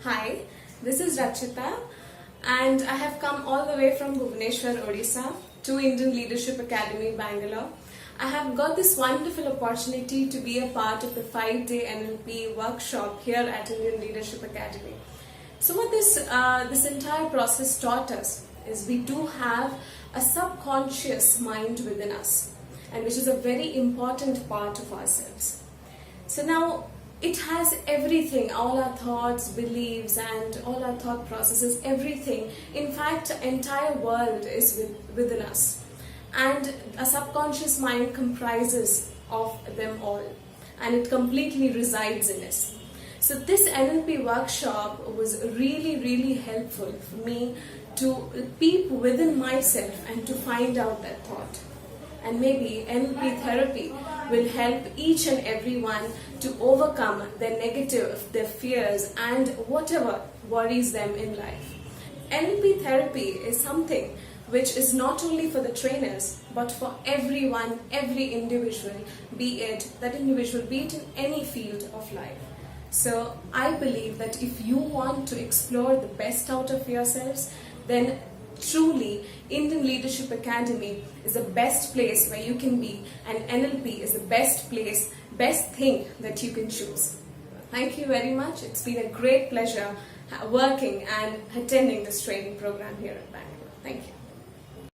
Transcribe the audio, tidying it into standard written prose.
Hi, this is Rachita and I have come all the way from Bhubaneswar, Odisha to Indian Leadership Academy, Bangalore. I have got this wonderful opportunity to be a part of the 5-day NLP workshop here at Indian Leadership Academy. So what this entire process taught us is we do have a subconscious mind within us, and which is a very important part of ourselves. So now it has everything, all our thoughts, beliefs and all our thought processes, everything. In fact, the entire world is within us. And a subconscious mind comprises of them all, and it completely resides in us. So this NLP workshop was really helpful for me to peep within myself and to find out that thought. And maybe NLP therapy will help each and everyone to overcome their negative, their fears and whatever worries them in life. NLP therapy is something which is not only for the trainers but for everyone, every individual, be it in any field of life. So I believe that if you want to explore the best out of yourselves, then truly Indian Leadership Academy is the best place where you can be, and NLP is the best thing that you can choose. Thank you very much. It's been a great pleasure working and attending this training program here at Bangalore. Thank you.